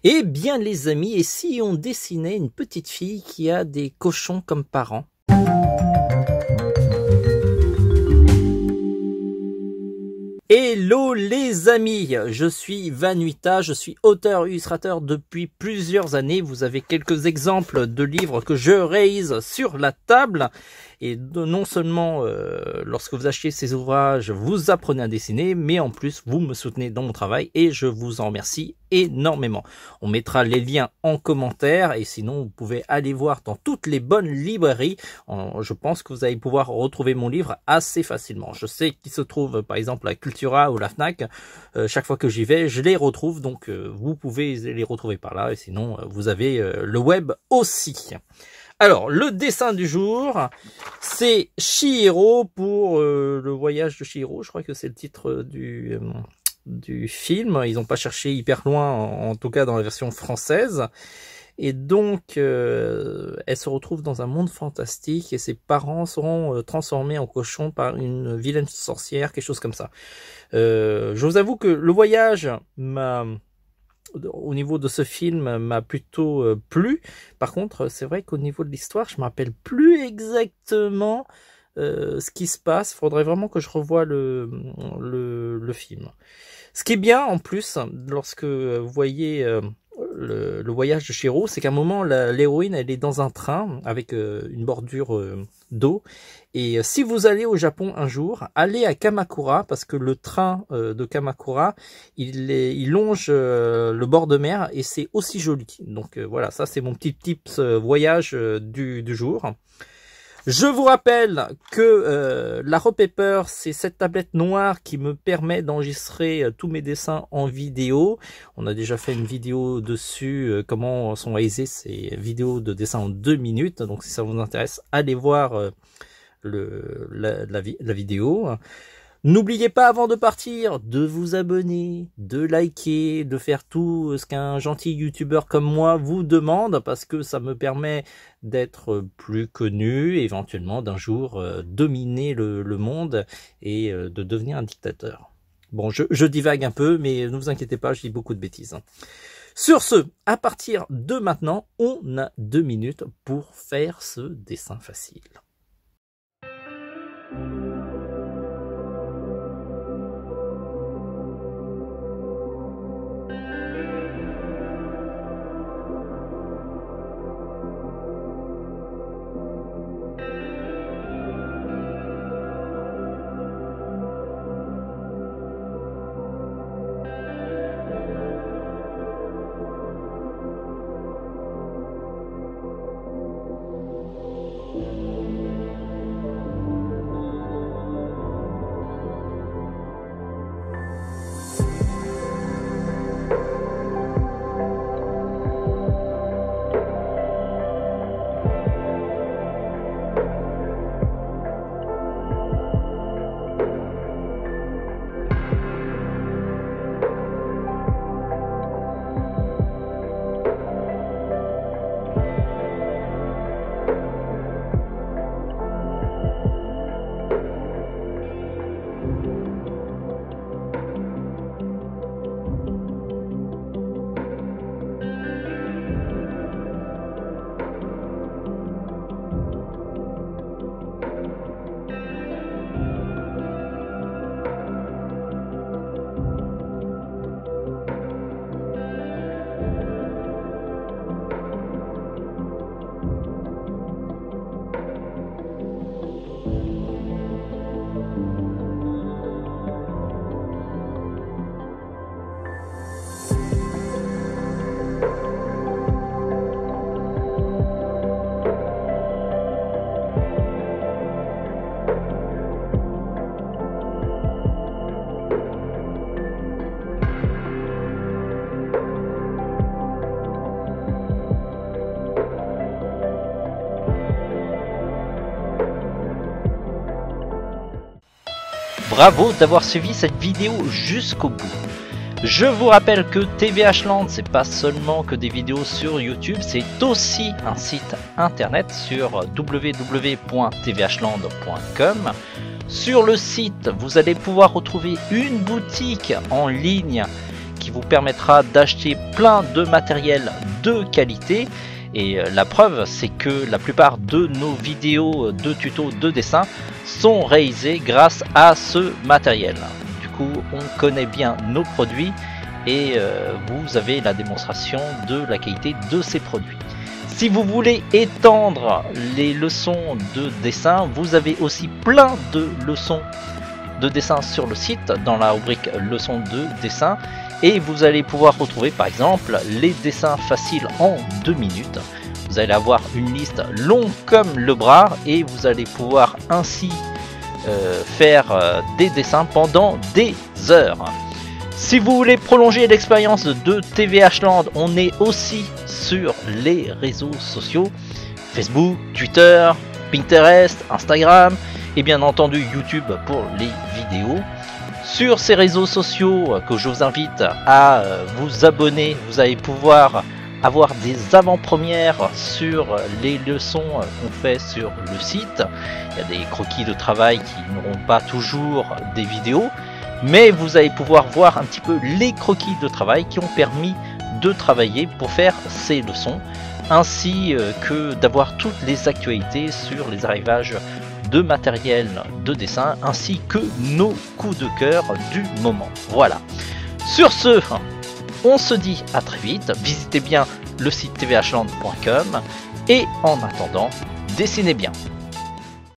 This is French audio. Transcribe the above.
Eh bien les amis, et si on dessinait une petite fille qui a des cochons comme parents? Hello les amis, je suis Vanuita, je suis auteur-illustrateur depuis plusieurs années. Vous avez quelques exemples de livres que je réalise sur la table. Et non seulement lorsque vous achetez ces ouvrages, vous apprenez à dessiner, mais en plus vous me soutenez dans mon travail et je vous en remercie énormément. On mettra les liens en commentaire et sinon vous pouvez aller voir dans toutes les bonnes librairies. Je pense que vous allez pouvoir retrouver mon livre assez facilement. Je sais qu'il se trouve par exemple à Cultura ou la Fnac. Chaque fois que j'y vais, je les retrouve, donc vous pouvez les retrouver par là et sinon vous avez le web aussi. Alors, le dessin du jour, c'est Chihiro pour le voyage de Chihiro. Je crois que c'est le titre du film. Ils n'ont pas cherché hyper loin, en tout cas dans la version française. Et donc, elle se retrouve dans un monde fantastique et ses parents seront transformés en cochons par une vilaine sorcière, quelque chose comme ça. Je vous avoue que le voyage au niveau de ce film m'a plutôt plu. Par contre, c'est vrai qu'au niveau de l'histoire, je me rappelle plus exactement ce qui se passe. Il faudrait vraiment que je revoie le film. Ce qui est bien en plus, lorsque vous voyez le voyage de Chihiro, c'est qu'à un moment, l'héroïne, elle est dans un train avec une bordure d'eau. Et si vous allez au Japon un jour, allez à Kamakura, parce que le train de Kamakura, il longe le bord de mer et c'est aussi joli. Donc voilà, ça c'est mon petit tips voyage du jour. Je vous rappelle que la Raw Paper, c'est cette tablette noire qui me permet d'enregistrer tous mes dessins en vidéo. On a déjà fait une vidéo dessus, comment sont réalisées ces vidéos de dessin en 2 minutes. Donc si ça vous intéresse, allez voir la vidéo. N'oubliez pas avant de partir de vous abonner, de liker, de faire tout ce qu'un gentil youtubeur comme moi vous demande parce que ça me permet d'être plus connu, éventuellement d'un jour dominer le monde et de devenir un dictateur. Bon, je divague un peu, mais ne vous inquiétez pas, je dis beaucoup de bêtises. Sur ce, à partir de maintenant, on a 2 minutes pour faire ce dessin facile. Bravo d'avoir suivi cette vidéo jusqu'au bout. Je vous rappelle que TVH Land, c'est pas seulement que des vidéos sur YouTube, c'est aussi un site internet sur www.tvhland.com. Sur le site, vous allez pouvoir retrouver une boutique en ligne qui vous permettra d'acheter plein de matériel de qualité. Et la preuve, c'est que la plupart de nos vidéos de tutos de dessin sont réalisées grâce à ce matériel. Du coup, on connaît bien nos produits et vous avez la démonstration de la qualité de ces produits. Si vous voulez étendre les leçons de dessin, vous avez aussi plein de leçons de dessin sur le site dans la rubrique leçons de dessin. Et vous allez pouvoir retrouver par exemple les dessins faciles en 2 minutes. Vous allez avoir une liste longue comme le bras et vous allez pouvoir ainsi faire des dessins pendant des heures. Si vous voulez prolonger l'expérience de TVH Land, on est aussi sur les réseaux sociaux, Facebook, Twitter, Pinterest, Instagram et bien entendu YouTube pour les vidéos. Sur ces réseaux sociaux que je vous invite à vous abonner, vous allez pouvoir avoir des avant-premières sur les leçons qu'on fait sur le site. Il y a des croquis de travail qui n'auront pas toujours des vidéos, mais vous allez pouvoir voir un petit peu les croquis de travail qui ont permis de travailler pour faire ces leçons, ainsi que d'avoir toutes les actualités sur les arrivages de matériel de dessin ainsi que nos coups de cœur du moment. Voilà. Sur ce, on se dit à très vite. Visitez bien le site tvhland.com et en attendant, dessinez bien.